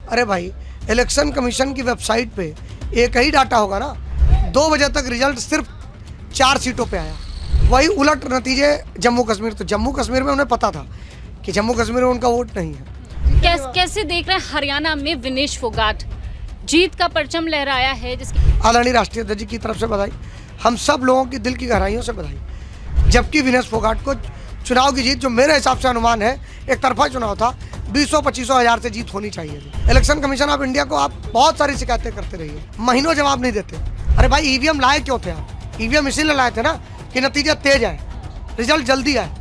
अरे भाई, election commission की वेबसाइट पे एक ही डाटा होगा ना। 2 बजे तक रिजल्ट सिर्फ 4 सीटों पे आया, वही उलट नतीजे जम्मू कश्मीर। तो जम्मू कश्मीर में उन्हें पता था कि जम्मू कश्मीर में उनका वोट नहीं है। कैसे देख रहे हैं हरियाणा में विनेश फोगाट जीत का परचम लहराया है, जिसकी आदरणीय राष्ट्रीय अध्यक्ष जी की तरफ से बधाई, हम सब लोगों की दिल की गहराइयों से बधाई। जबकि विनेश फोगाट को चुनाव की जीत, जो मेरे हिसाब से अनुमान है, एक तरफा चुनाव था, 20-25 हजार से जीत होनी चाहिए थी। इलेक्शन कमीशन ऑफ इंडिया को आप बहुत सारी शिकायतें करते रहिए, महीनों जवाब नहीं देते। अरे भाई, ईवीएम लाए क्यों थे आप? ईवीएम इसीलिए लाए थे ना कि नतीजा तेज आए, रिजल्ट जल्दी आए,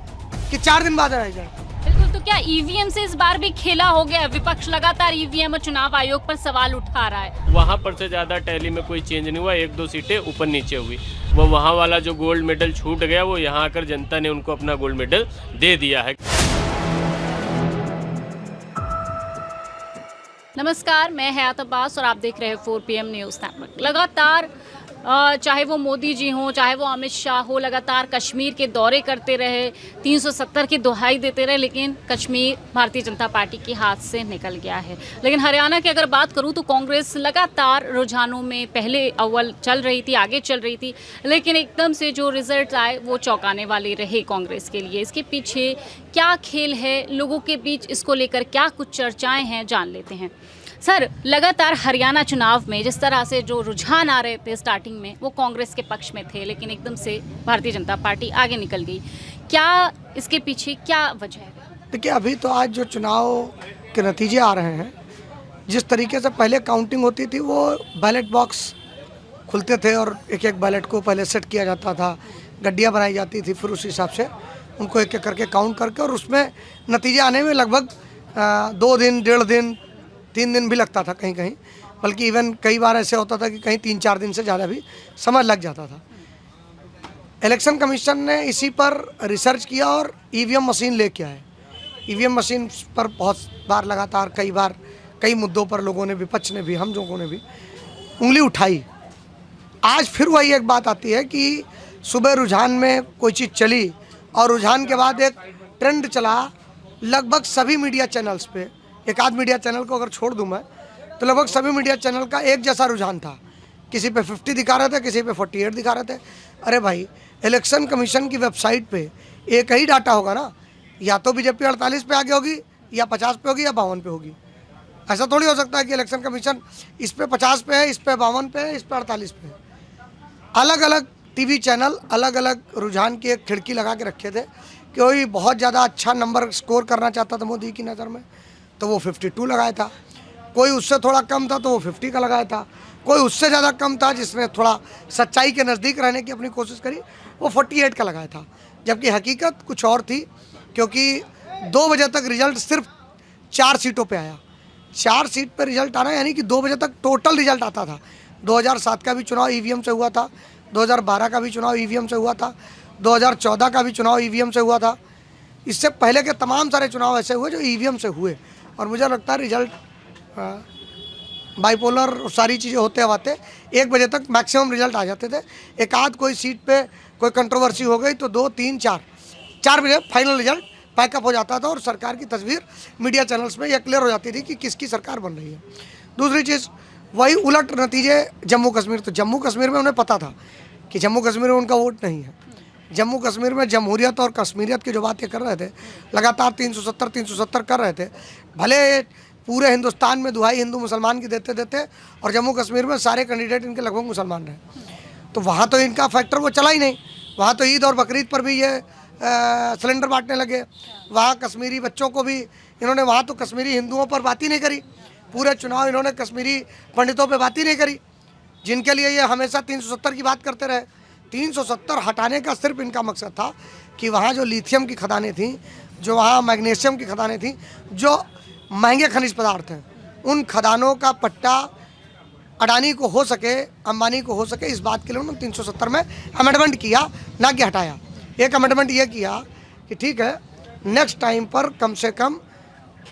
कि 4 दिन बाद आए जाए। बिल्कुल। तो क्या ईवीएम से इस बार भी खेला हो गया? विपक्ष लगातार ईवीएम और चुनाव आयोग पर सवाल उठा रहा है। वहाँ पर से ज़्यादा टैली में कोई चेंज नहीं हुआ, 1-2 सीटें ऊपर नीचे हुई। वो वहाँ वाला जो गोल्ड मेडल छूट गया, वो यहाँ आकर जनता ने उनको अपना गोल्ड मेडल दे दिया है। नमस्कार, मैं हयात अब्बास और आप देख रहे हैं 4 PM न्यूज़ नेटवर्क। लगातार चाहे वो मोदी जी हों, चाहे वो अमित शाह हो, लगातार कश्मीर के दौरे करते रहे, 370 की दुहाई देते रहे, लेकिन कश्मीर भारतीय जनता पार्टी के हाथ से निकल गया है। लेकिन हरियाणा की अगर बात करूं तो कांग्रेस लगातार रुझानों में पहले अव्वल चल रही थी, आगे चल रही थी, लेकिन एकदम से जो रिजल्ट आए वो चौंकाने वाले रहे कांग्रेस के लिए। इसके पीछे क्या खेल है, लोगों के बीच इसको लेकर क्या कुछ चर्चाएँ हैं, जान लेते हैं। सर, लगातार हरियाणा चुनाव में जिस तरह से जो रुझान आ रहे थे स्टार्टिंग में, वो कांग्रेस के पक्ष में थे, लेकिन एकदम से भारतीय जनता पार्टी आगे निकल गई। क्या इसके पीछे क्या वजह है? देखिए, अभी तो आज जो चुनाव के नतीजे आ रहे हैं, जिस तरीके से पहले काउंटिंग होती थी, वो बैलेट बॉक्स खुलते थे और एक एक बैलेट को पहले सेट किया जाता था, गड्डियाँ बनाई जाती थी, फिर उस हिसाब से उनको एक एक करके काउंट करके, और उसमें नतीजे आने में लगभग 2 दिन, 1.5 दिन, 3 दिन भी लगता था कहीं कहीं, बल्कि इवन कई बार ऐसे होता था कि कहीं 3-4 दिन से ज़्यादा भी समय लग जाता था। इलेक्शन कमीशन ने इसी पर रिसर्च किया और ईवीएम मशीन लेके आए। ईवीएम मशीन पर बहुत बार लगातार कई मुद्दों पर लोगों ने, विपक्ष ने भी, हम लोगों ने भी उंगली उठाई। आज फिर वही एक बात आती है कि सुबह रुझान में कोई चीज़ चली और रुझान के बाद एक ट्रेंड चला लगभग सभी मीडिया चैनल्स पे। एक आध मीडिया चैनल को अगर छोड़ दूं मैं, तो लगभग सभी मीडिया चैनल का एक जैसा रुझान था। किसी पे 50 दिखा रहे थे, किसी पे 48 दिखा रहे थे। अरे भाई, इलेक्शन कमीशन की वेबसाइट पे एक ही डाटा होगा ना, या तो बीजेपी 48 पे आगे होगी, या 50 पे होगी, या 52 पे होगी। ऐसा थोड़ी हो सकता है कि इलेक्शन कमीशन इस पे 50 पे है, इस पे 52 पे है, इस पे 48 पे है। अलग अलग टीवी चैनल अलग अलग रुझान की एक खिड़की लगा के रखे थे। कोई बहुत ज़्यादा अच्छा नंबर स्कोर करना चाहता था मोदी की नज़र में, तो वो 52 लगाया था। कोई उससे थोड़ा कम था तो वो 50 का लगाया था। कोई उससे ज़्यादा कम था, जिसने थोड़ा सच्चाई के नज़दीक रहने की अपनी कोशिश करी, वो 48 का लगाया था। जबकि हकीकत कुछ और थी, क्योंकि 2 बजे तक रिजल्ट सिर्फ 4 सीटों पे आया। 4 सीट पे रिजल्ट आना, यानी कि 2 बजे तक टोटल रिजल्ट आता था। 2007 का भी चुनाव ईवीएम से हुआ था, 2012 का भी चुनाव ईवीएम से हुआ था, 2014 का भी चुनाव ईवीएम से हुआ था। इससे पहले के तमाम सारे चुनाव ऐसे हुए जो ईवीएम से हुए। और मुझे लगता है रिजल्ट बाइपोलर सारी चीज़ें होते आते 1 बजे तक मैक्सिमम रिजल्ट आ जाते थे। एक आध कोई सीट पे कोई कंट्रोवर्सी हो गई तो 2, 3, 4 बजे फाइनल रिजल्ट पैकअप हो जाता था और सरकार की तस्वीर मीडिया चैनल्स में यह क्लियर हो जाती थी कि किसकी सरकार बन रही है। दूसरी चीज़, वही उलट नतीजे जम्मू कश्मीर। तो जम्मू कश्मीर में उन्हें पता था कि जम्मू कश्मीर में उनका वोट नहीं है। जम्मू कश्मीर में जमहूरियत और कश्मीरियत की जो बातें कर रहे थे, लगातार 370 कर रहे थे। भले पूरे हिंदुस्तान में दुहाई हिंदू मुसलमान की देते देते, और जम्मू कश्मीर में सारे कैंडिडेट इनके लगभग मुसलमान रहे, तो वहाँ तो इनका फैक्टर वो चला ही नहीं। वहाँ तो ईद और बकरीद पर भी ये सिलेंडर बांटने लगे। वहाँ कश्मीरी बच्चों को भी इन्होंने, वहाँ तो कश्मीरी हिंदुओं पर बात ही नहीं करी। पूरे चुनाव इन्होंने कश्मीरी पंडितों पर बात ही नहीं करी, जिनके लिए ये हमेशा 370 की बात करते रहे। 370 हटाने का सिर्फ इनका मकसद था कि वहाँ जो लिथियम की खदानें थीं, जो वहाँ मैग्नीशियम की खदानें थीं, जो महंगे खनिज पदार्थ हैं, उन खदानों का पट्टा अडानी को हो सके, अंबानी को हो सके, इस बात के लिए उन्होंने 370 में अमेंडमेंट किया, ना कि हटाया। एक अमेंडमेंट ये किया कि ठीक है, नेक्स्ट टाइम पर कम से कम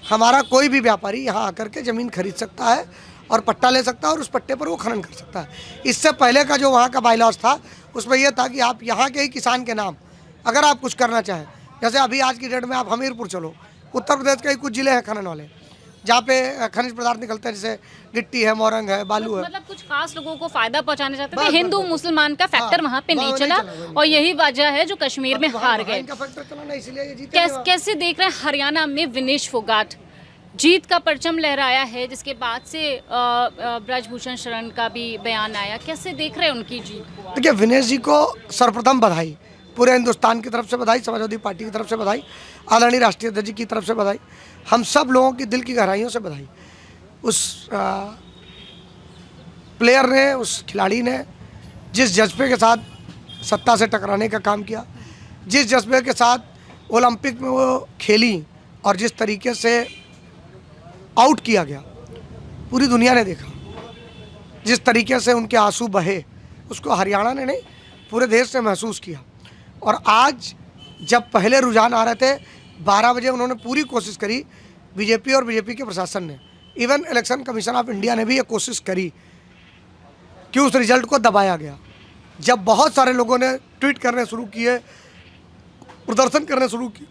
हमारा कोई भी व्यापारी यहाँ आकर के ज़मीन खरीद सकता है और पट्टा ले सकता है, और उस पट्टे पर वो खनन कर सकता है। इससे पहले का जो वहाँ का बाईलॉज था, उसमें यह था कि आप यहाँ के ही किसान के नाम अगर आप कुछ करना चाहें, जैसे अभी आज की डेट में आप हमीरपुर चलो, उत्तर प्रदेश के ही कुछ ज़िले हैं खनन वाले, जहाँ पे खनिज पदार्थ निकलते हैं, जैसे गिट्टी है, मोरंग है, बालू है। मतलब कुछ खास लोगों को फायदा पहुंचाने चाहते थे, बस, हिंदू बस। मुसलमान का फैक्टर वहाँ पे नहीं वहाँ चला, नहीं चला, और यही वजह है जो कश्मीर में हार गए। इनका फैक्टर चला ना, इसलिए ये जीते नहीं वहाँ। कैसे देख रहे हैं हरियाणा में विनेश फोगाट जीत का परचम लहराया है, जिसके बाद से ब्रजभूषण शरण का भी बयान आया, कैसे देख रहे हैं उनकी जीत को? देखिए, विनेश जी को सर्वप्रथम बधाई, पूरे हिंदुस्तान की तरफ से बधाई, समाजवादी पार्टी की तरफ से बधाई, आदरणीय राष्ट्रीय अध्यक्ष जी की तरफ से बधाई, हम सब लोगों की दिल की गहराइयों से बधाई। उस प्लेयर ने, उस खिलाड़ी ने जिस जज्बे के साथ सत्ता से टकराने का काम किया, जिस जज्बे के साथ ओलंपिक में वो खेली और जिस तरीके से आउट किया गया, पूरी दुनिया ने देखा। जिस तरीके से उनके आंसू बहे, उसको हरियाणा ने नहीं, पूरे देश ने महसूस किया। और आज जब पहले रुझान आ रहे थे 12 बजे, उन्होंने पूरी कोशिश करी, बीजेपी और बीजेपी के प्रशासन ने, even election commission of India ने भी ये कोशिश करी कि उस रिजल्ट को दबाया गया। जब बहुत सारे लोगों ने ट्वीट करने शुरू किए, प्रदर्शन करने शुरू किए,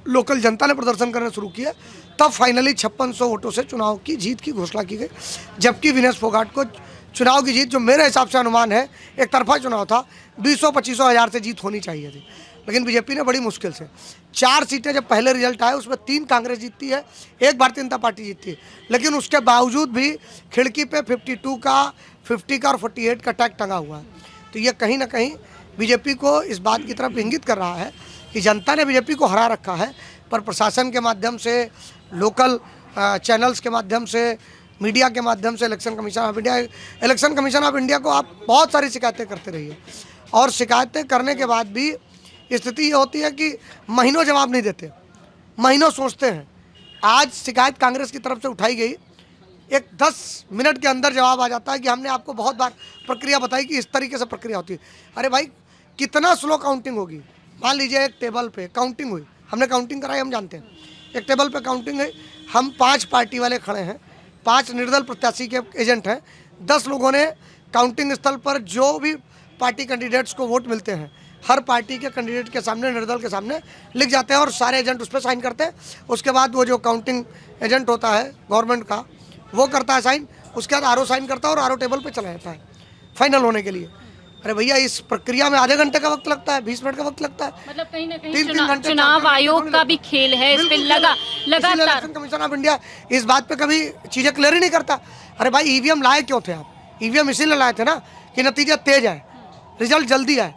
लोकल जनता ने प्रदर्शन करने शुरू किए, तब फाइनली 5600 वोटों से चुनाव की जीत की घोषणा की गई। जबकि विनेश फोगाट को चुनाव की जीत, जो मेरे हिसाब से अनुमान है, एक तरफा चुनाव था, 20-25 हज़ार से जीत होनी चाहिए थी, लेकिन बीजेपी ने बड़ी मुश्किल से 4 सीटें, जब पहले रिजल्ट आए उसमें 3 कांग्रेस जीतती है, 1 भारतीय जनता पार्टी जीतती है, लेकिन उसके बावजूद भी खिड़की पे 52 का, 50 का और 48 का टैग टंगा हुआ है। तो ये कहीं ना कहीं बीजेपी को इस बात की तरफ इंगित कर रहा है कि जनता ने बीजेपी को हरा रखा है, पर प्रशासन के माध्यम से, लोकल चैनल्स के माध्यम से, मीडिया के माध्यम से, इलेक्शन कमीशन ऑफ इंडिया को आप बहुत सारी शिकायतें करते रहिए, और शिकायतें करने के बाद भी स्थिति ये होती है कि महीनों जवाब नहीं देते, महीनों सोचते हैं। आज शिकायत कांग्रेस की तरफ से उठाई गई, एक 10 मिनट के अंदर जवाब आ जाता है कि हमने आपको बहुत बार प्रक्रिया बताई कि इस तरीके से प्रक्रिया होती है। अरे भाई, कितना स्लो काउंटिंग होगी। मान लीजिए एक टेबल पे काउंटिंग हुई, हमने काउंटिंग कराई, हम जानते हैं, एक टेबल पे काउंटिंग है, हम 5 पार्टी वाले खड़े हैं, 5 निर्दल प्रत्याशी के एजेंट हैं, 10 लोगों ने काउंटिंग स्थल पर जो भी पार्टी कैंडिडेट्स को वोट मिलते हैं, हर पार्टी के कैंडिडेट के सामने, निर्दल के सामने लिख जाते हैं, और सारे एजेंट उस पर साइन करते हैं। उसके बाद वो जो काउंटिंग एजेंट होता है गवर्नमेंट का, वो करता है साइन, उसके बाद आरओ साइन करता है और आरओ टेबल पे चला जाता है फाइनल होने के लिए। अरे भैया, इस प्रक्रिया में आधे घंटे का वक्त लगता है, 20 मिनट का वक्त लगता है। मतलब कहीं ना कहीं 3-3 घंटे चुनाव आयोग का भी खेल है इस पे लगातार। इलेक्शन कमीशन ऑफ इंडिया इस बात पे कभी चीजें क्लियर ही नहीं करता। अरे भाई, ईवीएम लाए क्यों थे आप? ईवीएम इसीलिए लाए थे ना कि नतीजा तेज आए, रिजल्ट जल्दी आए,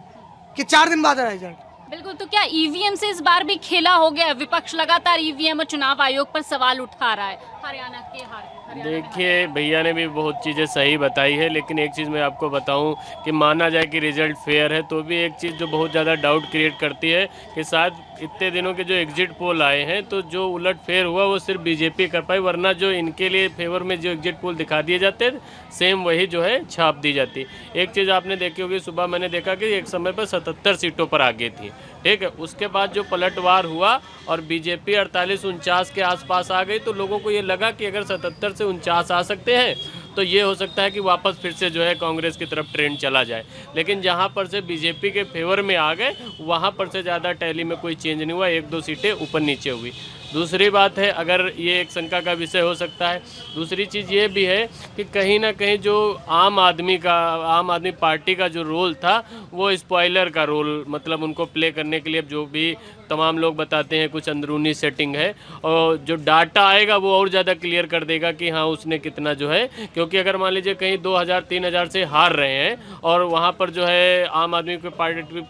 कि 4 दिन बाद आए रिजल्ट। बिल्कुल। तो क्या ईवीएम से इस बार भी खेला हो गया? विपक्ष लगातार ईवीएम और चुनाव आयोग पर सवाल उठा रहा है हरियाणा के हार। देखिए, भैया ने भी बहुत चीज़ें सही बताई है, लेकिन एक चीज़ मैं आपको बताऊं कि माना जाए कि रिजल्ट फेयर है, तो भी एक चीज़ जो बहुत ज़्यादा डाउट क्रिएट करती है कि शायद इतने दिनों के जो एग्जिट पोल आए हैं, तो जो उलट फेयर हुआ वो सिर्फ बीजेपी कर पाई, वरना जो इनके लिए फेवर में जो एग्जिट पोल दिखा दिए जाते हैं, सेम वही जो है छाप दी जाती। एक चीज़ आपने देखी होगी, सुबह मैंने देखा कि एक समय पर 77 सीटों पर आगे थी, ठीक है। उसके बाद जो पलटवार हुआ और बीजेपी 48-49 के आसपास आ गई, तो लोगों को ये लगा कि अगर 77 से 49 आ सकते हैं, तो ये हो सकता है कि वापस फिर से जो है कांग्रेस की तरफ ट्रेंड चला जाए। लेकिन जहां पर से बीजेपी के फेवर में आ गए, वहां पर से ज़्यादा टैली में कोई चेंज नहीं हुआ, 1-2 सीटें ऊपर नीचे हुई। दूसरी बात है, अगर ये एक शंका का विषय हो सकता है, दूसरी चीज़ ये भी है कि कहीं ना कहीं जो आम आदमी पार्टी का जो रोल था, वो स्पॉइलर का रोल, मतलब उनको प्ले करने के लिए जो भी तमाम लोग बताते हैं कुछ अंदरूनी सेटिंग है, और जो डाटा आएगा वो और ज़्यादा क्लियर कर देगा कि हाँ उसने कितना जो है, क्योंकि अगर मान लीजिए कहीं 2000-3000 से हार रहे हैं और वहाँ पर जो है आम आदमी की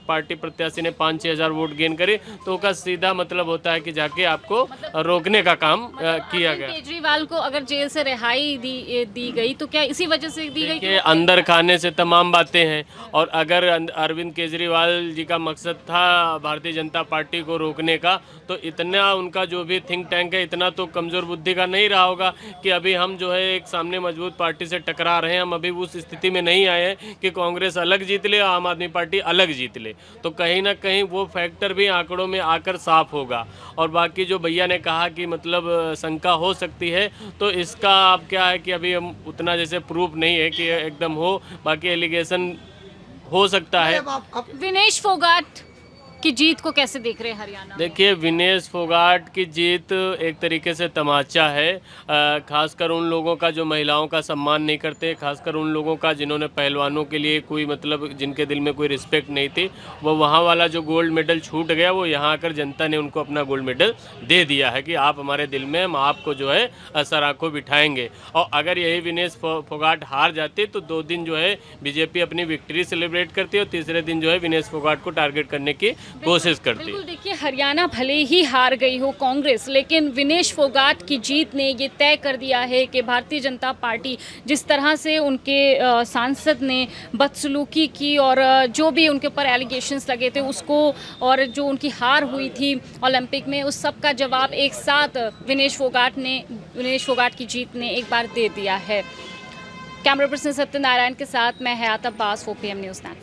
पार्टी प्रत्याशी ने 5-6 हज़ार वोट गेन करे, तो उसका सीधा मतलब होता है कि जाके आपको रोकने का काम किया गया। केजरीवाल को अगर जेल से रिहाई दी गई, तो क्या इसी वजह से दी गई? कि अंदर खाने से तमाम बातें हैं, और अगर अरविंद केजरीवाल जी का मकसद था भारतीय जनता पार्टी को रोकने का, तो इतना उनका जो भी थिंक टैंक है, इतना तो कमज़ोर बुद्धि का नहीं रहा होगा कि अभी हम जो है एक सामने मजबूत पार्टी से टकरा रहे हैं, हम अभी उस स्थिति में नहीं आए हैं कि कांग्रेस अलग जीत ले और आम आदमी पार्टी अलग जीत ले। तो कहीं ना कहीं वो फैक्टर भी आंकड़ों में आकर साफ होगा। और बाकी जो भैया ने कहा कि मतलब शंका हो सकती है, तो इसका अब क्या है कि अभी हम उतना जैसे प्रूफ नहीं है कि एकदम हो, बाकी एलिगेशन हो सकता है। विनेश फोगाट की जीत को कैसे देख रहे हैं हरियाणा? देखिए, विनेश फोगाट की जीत एक तरीके से तमाचा है, खासकर उन लोगों का जो महिलाओं का सम्मान नहीं करते, खासकर उन लोगों का जिन्होंने पहलवानों के लिए कोई मतलब जिनके दिल में कोई रिस्पेक्ट नहीं थी, वो वहाँ वाला जो गोल्ड मेडल छूट गया वो यहाँ आकर जनता ने उनको अपना गोल्ड मेडल दे दिया है कि आप हमारे दिल में, हम आपको जो है सराखों बिठाएंगे। और अगर यही विनेश फोगाट हार जाते तो 2 दिन जो है बीजेपी अपनी विक्ट्री सेलिब्रेट करती और तीसरे दिन जो है विनेश फोगाट को टारगेट करने की कोशिश करती। बिल्कुल, देखिए हरियाणा भले ही हार गई हो कांग्रेस, लेकिन विनेश फोगाट की जीत ने ये तय कर दिया है कि भारतीय जनता पार्टी जिस तरह से उनके सांसद ने बदसलूकी की और जो भी उनके ऊपर एलिगेशंस लगे थे उसको, और जो उनकी हार हुई थी ओलंपिक में, उस सब का जवाब एक साथ विनेश फोगाट की जीत ने एक बार दे दिया है। कैमरा पर्सन सत्यनारायण के साथ मैं हयात अब्बास, 4 PM न्यूज़ नेटवर्क।